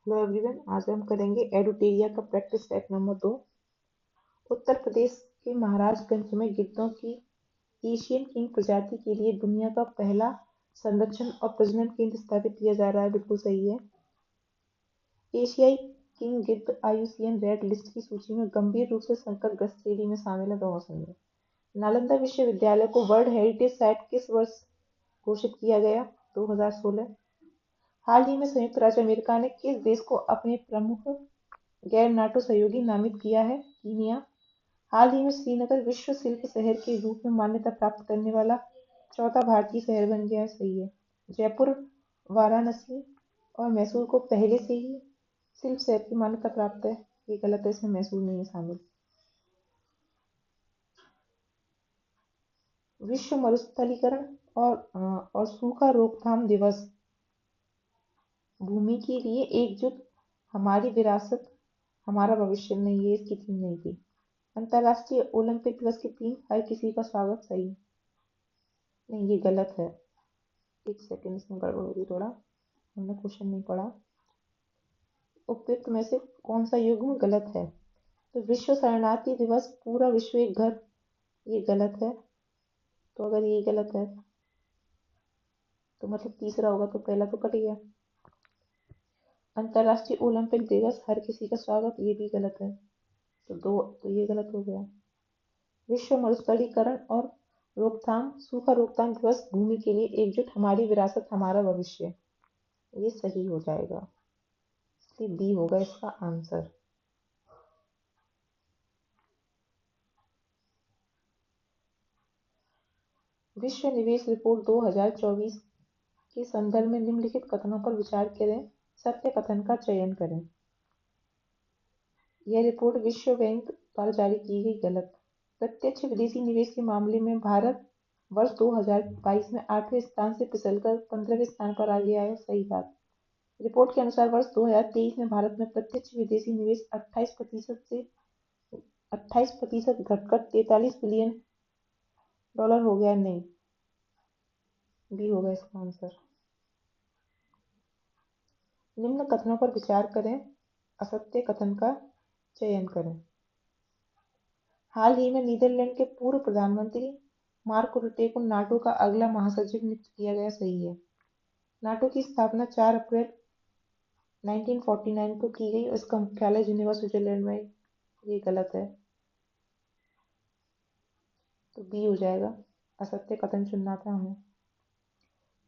Hello everyone, आज हम करेंगे एडुटेरिया का practice set number 2। Uttar Pradesh के महाराजगंज में गिद्धों की एशियन किंग प्रजाति के लिए दुनिया का पहला संरक्षण और प्रजनन केंद्र स्थापित किया जा रहा है। बिल्कुल सही है। एशियाई किंग गिद्ध आईयूसीएन रेड लिस्ट की सूची में गंभीर रूप से संकटग्रस्त श्रेणी में शामिल है। दोनों सही है। नालंदा विश्वविद्यालय को वर्ल्ड हेरिटेज साइट किस वर्ष घोषित किया गया? 2016। हाल ही में संयुक्त राज्य अमेरिका ने किस देश को अपने प्रमुख गैर नाटो सहयोगी नामित किया है? कीनिया। हाल ही में श्रीनगर विश्व शिल्प शहर के रूप में मान्यता प्राप्त करने वाला चौथा भारतीय शहर बन गया है। सही है। जयपुर, वाराणसी और मैसूर को पहले से ही शिल्प शहर की मान्यता प्राप्त है। ये गलत है, इसमें मैसूर नहीं है शामिल। विश्व मरुस्थलीकरण और सूखा रोकथाम दिवस। भूमि के लिए एकजुट, हमारी विरासत हमारा भविष्य। नहीं, ये इसकी थीम नहीं थी। अंतर्राष्ट्रीय ओलंपिक दिवस की थीम हर किसी का स्वागत। सही। नहीं, ये गलत है। एक सेकंड, इसमें गड़बड़ होगी थोड़ा, हमने क्वेश्चन नहीं पढ़ा। उपयुक्त में से कौन सा युग्म गलत है? तो विश्व शरणार्थी दिवस, पूरा विश्व एक घर, ये गलत है। तो अगर ये गलत है तो मतलब तीसरा होगा, तो पहला तो कट गया। अंतर्राष्ट्रीय ओलंपिक दिवस, हर किसी का स्वागत, ये भी गलत है। तो ये गलत हो गया। विश्व मरुस्थलीकरण और सूखा रोकथाम दिवस, भूमि के लिए एकजुट, हमारी विरासत हमारा भविष्य, ये सही हो जाएगा। इसलिए बी होगा इसका आंसर। विश्व निवेश रिपोर्ट 2024 के संदर्भ में निम्नलिखित कथनों पर विचार करें, सत्य कथन का चयन करें। यह रिपोर्ट विश्व बैंक द्वारा जारी की गई। गलत। प्रत्यक्ष विदेशी निवेश के मामले में भारत वर्ष 2022 में 8वें स्थान से फिसलकर 15वें स्थान पर आ गया है। सही बात। रिपोर्ट के अनुसार वर्ष 2023 में भारत में प्रत्यक्ष विदेशी निवेश 28% घटकर 43 बिलियन डॉलर हो गया। नहीं, बी होगा इसका आंसर। निम्न कथनों पर विचार करें, असत्य कथन का चयन करें। हाल ही में नीदरलैंड के पूर्व प्रधानमंत्री मार्क रुटे को नाटो का अगला महासचिव नियुक्त किया गया। सही है। नाटो की स्थापना 4 अप्रैल 1949 को की गई और इसका मुख्यालय जिनेवा, स्विट्जरलैंड में। ये गलत है, तो बी हो जाएगा। असत्य कथन चुनना था हमें।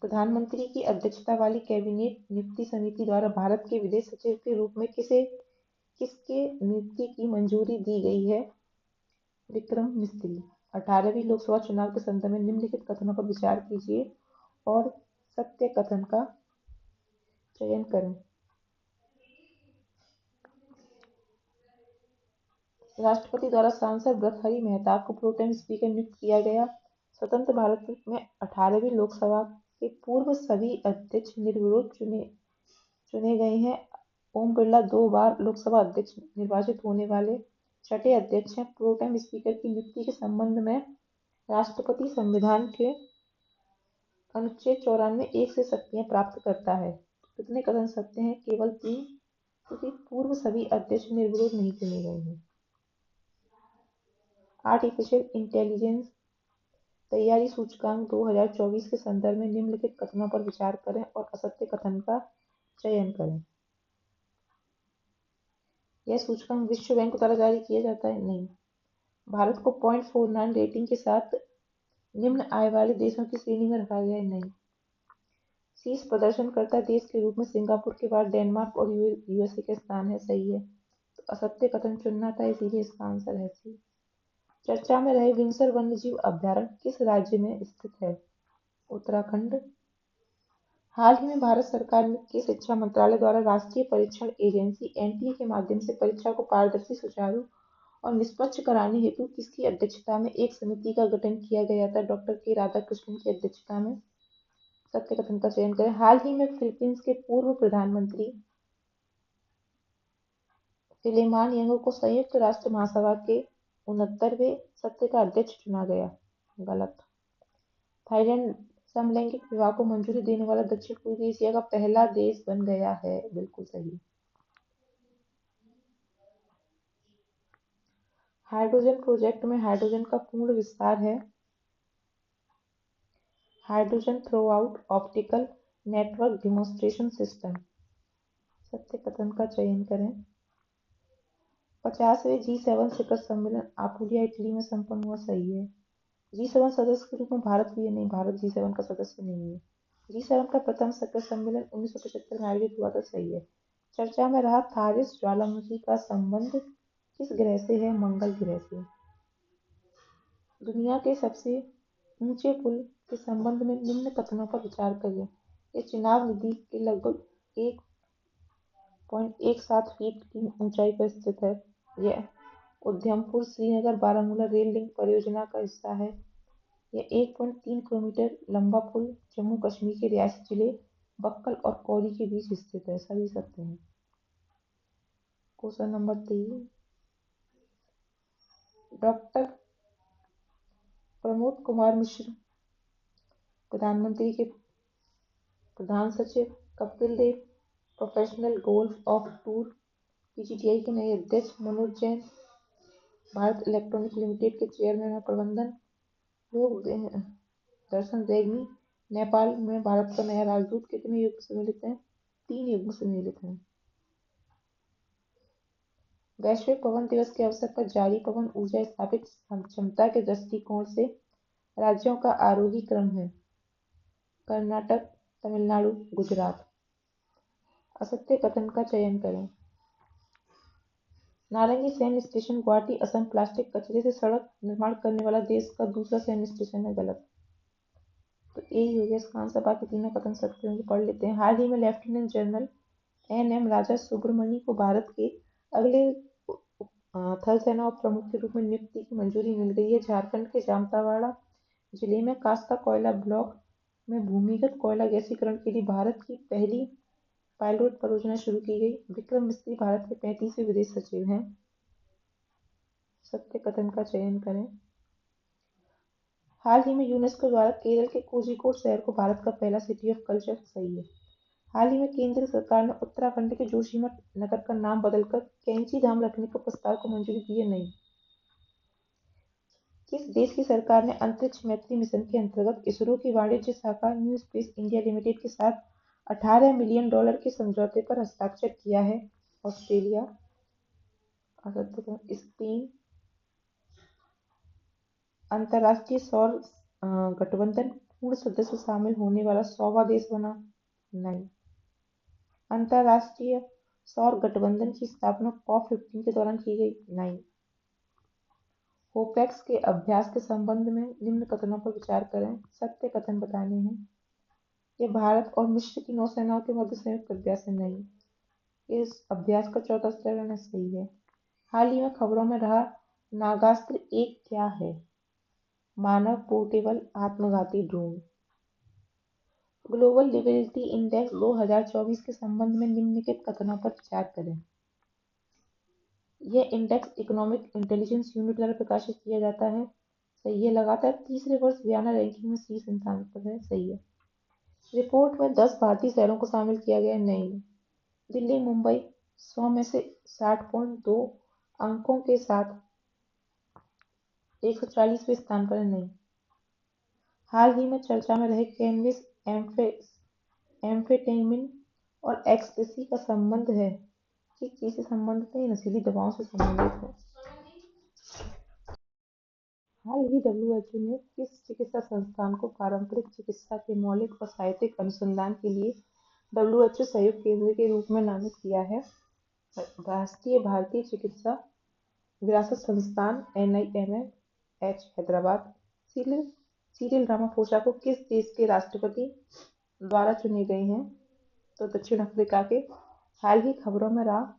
प्रधानमंत्री की अध्यक्षता वाली कैबिनेट नियुक्ति समिति द्वारा भारत के विदेश सचिव के रूप में किसके नियुक्ति की मंजूरी दी गई है? विक्रम मिस्त्री। 18वीं लोकसभा चुनाव के संदर्भ में निम्नलिखित कथनों पर विचार कीजिए और सत्य कथन का चयन करें। राष्ट्रपति द्वारा सांसद भर्तृहरि मेहताब को प्रोटेम स्पीकर नियुक्त किया गया। स्वतंत्र भारत में 18वीं लोकसभा के पूर्व सभी अध्यक्ष निर्विरोध चुने गए हैं। ओम बिरला 2 बार लोकसभा अध्यक्ष निर्वाचित होने वाले छठे अध्यक्ष हैं। प्रोटेम स्पीकर की नियुक्ति के संबंध में राष्ट्रपति संविधान के अनुच्छेद 94(1) से शक्तियां प्राप्त करता है। कितने कथन सत्य हैं? केवल 3, क्योंकि पूर्व सभी अध्यक्ष निर्विरोध नहीं चुने गए हैं। आर्टिफिशियल इंटेलिजेंस तैयारी सूचकांक 2024 के संदर्भ में निम्नलिखित कथनों पर विचार करें और असत्य कथन का चयन करें। यह सूचकांक विश्व बैंक द्वारा जारी किया जाता है। नहीं। भारत को 0.49 रेटिंग के साथ निम्न आय वाले देशों की श्रेणी में रखा गया है। नहीं। शीर्ष प्रदर्शनकर्ता देश के रूप में सिंगापुर के बाद डेनमार्क और यूएसए का स्थान है। सही है। तो असत्य कथन चुनना था, इसीलिए इसका आंसर है सी। चर्चा में रहे विंसर वन्यजीव अभयारण्य किस राज्य में स्थित है? उत्तराखंड। हाल ही में भारत सरकार के शिक्षा मंत्रालय द्वारा राष्ट्रीय परीक्षण एजेंसी एनटीए के माध्यम से परीक्षा को पारदर्शी, सुचारू और निष्पक्ष कराने हेतु किसकी अध्यक्षता में एक समिति का गठन किया गया था? डॉक्टर के राधाकृष्णन की अध्यक्षता में। सत्य कथन का चयन करें। हाल ही में फिलीपींस के पूर्व प्रधानमंत्री फिलेमान यंगो को संयुक्त राष्ट्र महासभा के 69वें सत्र का अध्यक्ष चुना गया। गलत। थाईलैंड समलैंगिक विवाह को मंजूरी देने वाला दक्षिण पूर्वी एशिया का पहला देश बन गया है। बिल्कुल सही। हाइड्रोजन प्रोजेक्ट में हाइड्रोजन का पूर्ण विस्तार है। Hydrogen through out optical network demonstration system. सत्य कथन का चयन करें। 50वें G7 शिखर सम्मेलन अपुलिया इटली में संपन्न हुआ। सही है। G7 सदस्य के रूप में भारत भी है। नहीं, भारत G7 का सदस्य नहीं है। G7 का प्रथम शिखर सम्मेलन 1975 में आयोजित हुआ था। सही है। चर्चा में रहा थारिस ज्वालामुखी का संबंध किस ग्रह से है? मंगल ग्रह से। दुनिया के सबसे ऊंचे पुल के संबंध में निम्न कथनों पर विचार करें। ये चिनाब नदी के लगभग 1.17 फीट की ऊंचाई पर स्थित है। यह उधमपुर श्रीनगर बारामूला रेल लिंक परियोजना का हिस्सा है। यह 1.3 किलोमीटर लंबा पुल जम्मू कश्मीर के रियासी जिले बक्कल और कौरी के बीच स्थित है। सभी सत्य हैं। Question number 3, doctor Pramod Kumar Mishra प्रधानमंत्री के प्रधान सचिव, Kapil Dev professional golf of tour PGTI के नए अध्यक्ष, मनोज जैन भारत इलेक्ट्रॉनिक लिमिटेड के चेयरमैन और प्रबंधन लोक दर्शन रेग्मी नेपाल में भारत का नया राजदूत कितने युग्म सम्मिलित हैं? 3 युग्म सम्मिलित हैं। वैश्विक पवन दिवस के अवसर पर जारी पवन ऊर्जा स्थापित क्षमता के दृष्टिकोण से राज्यों का आरोही क्रम है। कर्नाटक, तमिलनाडु, गुजरात। असत्य कथन का चयन करें। नारंगी सैन्य स्टेशन गुवाहाटी असम प्लास्टिक कचरे से सड़क निर्माण करने वाला देश का दूसरा सैन्य स्टेशन है। गलत। तो यही हो गया इसका आंसर। बाकी तीनों कथन सत्य होंगे। पढ़ लेते हैं। हाल ही में लेफ्टिनेंट जनरल NM राजा सुब्रमणी को भारत के अगले थल सेना उप प्रमुख के रूप में नियुक्ति की मंजूरी मिल गई है। झारखंड के जामतावाड़ा जिले में कास्ता कोयला ब्लॉक में भूमिगत कोयला गैसीकरण के लिए भारत की पहली पायलट परियोजना शुरू की गई। विक्रम मिस्त्री भारत के 35वें विदेश सचिव हैं। सत्य कथन का चयन करें। हाल ही में यूनेस्को द्वारा केरल के कोझिकोड शहर को भारत का पहला सिटी ऑफ कल्चर। सही है। हाल ही में केंद्र सरकार ने उत्तराखंड के जोशीमठ नगर का नाम बदलकर कैंची धाम रखने के प्रस्ताव को मंजूरी दी है। नहीं। किस देश की सरकार ने अंतरिक्ष मैत्री मिशन के अंतर्गत इसरो की वाणिज्य शाखा न्यू स्पेस इंडिया लिमिटेड के साथ $18 मिलियन के समझौते पर हस्ताक्षर किया है? ऑस्ट्रेलिया। स्पेन। अंतर्राष्ट्रीय सौर गठबंधन पूर्ण सदस्य शामिल होने वाला 100वां देश बना? नहीं। अंतर्राष्ट्रीय सौर गठबंधन की स्थापना COP15 के दौरान की गई? नहीं। होपेक्स के अभ्यास के संबंध में निम्न कथनों पर विचार करें। सत्य कथन बताने हैं। यह भारत और मिस्र की नौसेनाओं के मध्य संयुक्त अभ्यास है। नहीं। इस अभ्यास का चौथा चरण सही है। हाल ही में खबरों में रहा नागास्त्र 1 क्या है? मानव पोर्टेबल आत्मघाती ड्रोन। ग्लोबल लिबरेटी इंडेक्स 2024 के संबंध में निम्नलिखित कथनों पर विचार करें। यह इंडेक्स इकोनॉमिक इंटेलिजेंस यूनिट द्वारा प्रकाशित किया जाता है। सही है। लगातार तीसरे वर्ष वियना रैंकिंग में शीर्ष स्थान पर है। सही है। रिपोर्ट में 10 भारतीय शहरों को शामिल किया गया। नहीं। दिल्ली मुंबई 100 में से 60.2 अंकों के साथ 140वें स्थान पर है। नहीं। हाल ही में चर्चा में रहे कैनबिस, एम्फेटेमिन और एक्सटेसी का संबंध है। किस चीज से संबंधित है? नशीली दवाओं से संबंधित है। हाल ही WHO ने किस चिकित्सा संस्थान को पारंपरिक चिकित्सा के मौलिक और साहित्यिक अनुसंधान के लिए WHO सहयोग केंद्र के रूप में नामित किया है? राष्ट्रीय भारतीय चिकित्सा विरासत संस्थान NIMH हैदराबाद। सिरिल रामाफोसा को किस देश के राष्ट्रपति द्वारा चुने गए हैं? तो दक्षिण अफ्रीका के। हाल ही खबरों में रहा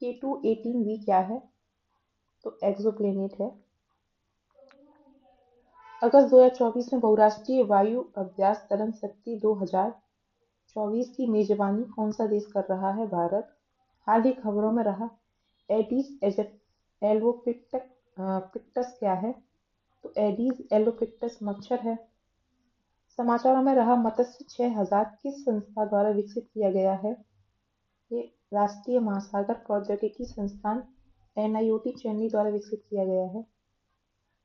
K2-18b क्या है? तो एक्सोप्लैनेट है। अगस्त 2024 में बहुराष्ट्रीय वायु अभ्यास तरंग शक्ति 2024 की मेजबानी कौन सा देश कर रहा है? भारत। हाल ही खबरों में रहा एडिस एलोपिक्टस क्या है? तो एडिस एलोपिक्टस मच्छर है। समाचारों में रहा मत्स्य 6000 किस संस्था द्वारा विकसित किया गया है? ये राष्ट्रीय महासागर प्रौद्योगिकी संस्थान NIOT चेन्नई द्वारा विकसित किया गया है।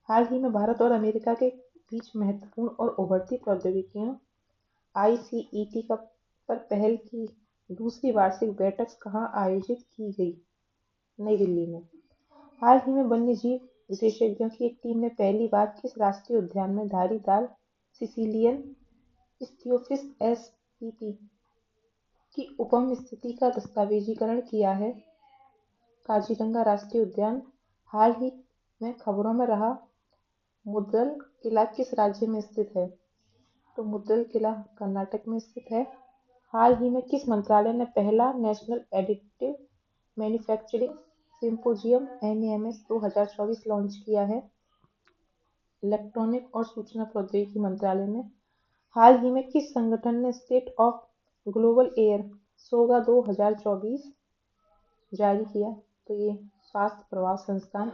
हाल ही में भारत और अमेरिका के बीच महत्वपूर्ण और उभरती प्रौद्योगिकियों ICET पर पहल की दूसरी वार्षिक बैठक कहाँ आयोजित की गई? नई दिल्ली में। हाल ही में वन्यजीव विशेषज्ञों की एक टीम ने पहली बार किस राष्ट्रीय उद्यान में धारीदार सिसिलियन इस्थियोफिस SPP की उपम स्थिति का दस्तावेजीकरण किया है? काजीरंगा राष्ट्रीय उद्यान हाल ही में खबरों में रहा मुद्रल किला किस राज्य में स्थित है? तो मुद्रल किला कर्नाटक में स्थित है। हाल ही में किस मंत्रालय ने पहला national additive manufacturing symposium NAMS 2024 launch किया है? इलेक्ट्रॉनिक और सूचना प्रौद्योगिकी मंत्रालय ने। हाल ही में किस संगठन ने स्टेट ऑफ ग्लोबल एयर सोगा 2024 जारी किया? तो ये स्वास्थ्य प्रभाव संस्थान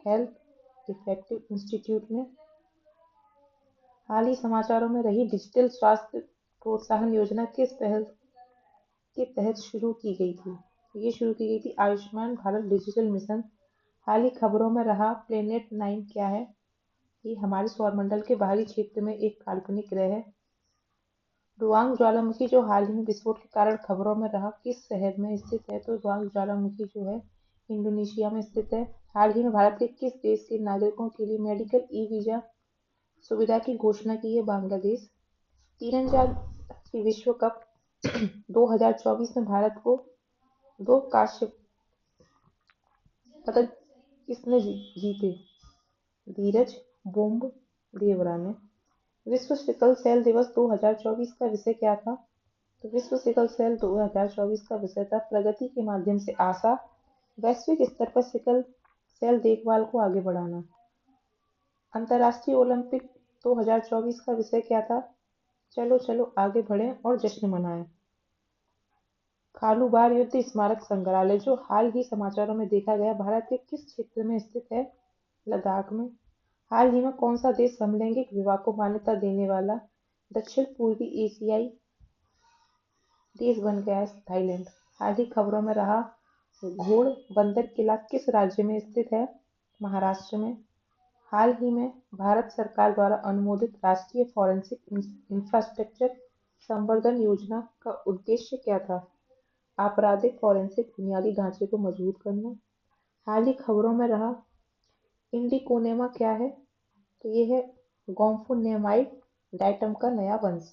हेल्थ इफेक्टिव इंस्टीट्यूट ने। हाल ही समाचारों में रही डिजिटल स्वास्थ्य प्रोत्साहन योजना किस पहल के तहत शुरू की गई थी? ये शुरू की गई थी आयुष्मान भारत डिजिटल मिशन। हाल ही खबरों में रहा प्लेनेट 9 क्या है? ये हमारे सौरमंडल के बाहरी क्षेत्र में एक काल्पनिक ग्रह है। रुआंग ज्वालामुखी जो हाल ही में विस्फोट के कारण खबरों में रहा किस शहर में स्थित है? तो रुआंग ज्वालामुखी जो है इंडोनेशिया में स्थित है। हाल ही में भारत के किस देश के नागरिकों के लिए मेडिकल वीजा सुविधा की घोषणा की है? बांग्लादेश। तीरंदाजी विश्व कप 2024 में भारत को 2 कांस्य पदक किसने जीते? धीरज बोम्बदेवरा ने। विश्व सिकल सेल दिवस 2024 का विषय क्या था? तो विश्व सिकल सेल 2024 का विषय था प्रगति के माध्यम से आशा, वैश्विक स्तर पर सिकल सेल देखभाल को आगे बढ़ाना। अंतर्राष्ट्रीय ओलंपिक 2024 का विषय क्या था? चलो चलो आगे बढ़ें और जश्न मनाएं। खालूबार युद्ध स्मारक संग्रहालय जो हाल ही समाचारों में देखा गया भारत के किस क्षेत्र में स्थित है? लद्दाख में। हाल ही में कौन सा देश समलैंगिक विवाह को मान्यता देने वाला दक्षिण पूर्वी एशियाई देश बन गया है? थाईलैंड। हाल ही खबरों में रहा घोड़बंदर किला किस राज्य में स्थित है? महाराष्ट्र में। हाल ही में भारत सरकार द्वारा अनुमोदित राष्ट्रीय फॉरेंसिक इंफ्रास्ट्रक्चर संवर्धन योजना का उद्देश्य क्या था? आपराधिक फॉरेंसिक बुनियादी ढांचे को मजबूत करना। हाल ही खबरों में रहा इंडिकोनेमा क्या है? तो ये है गोम्फोनेमाइड डाइटम का नया वंश।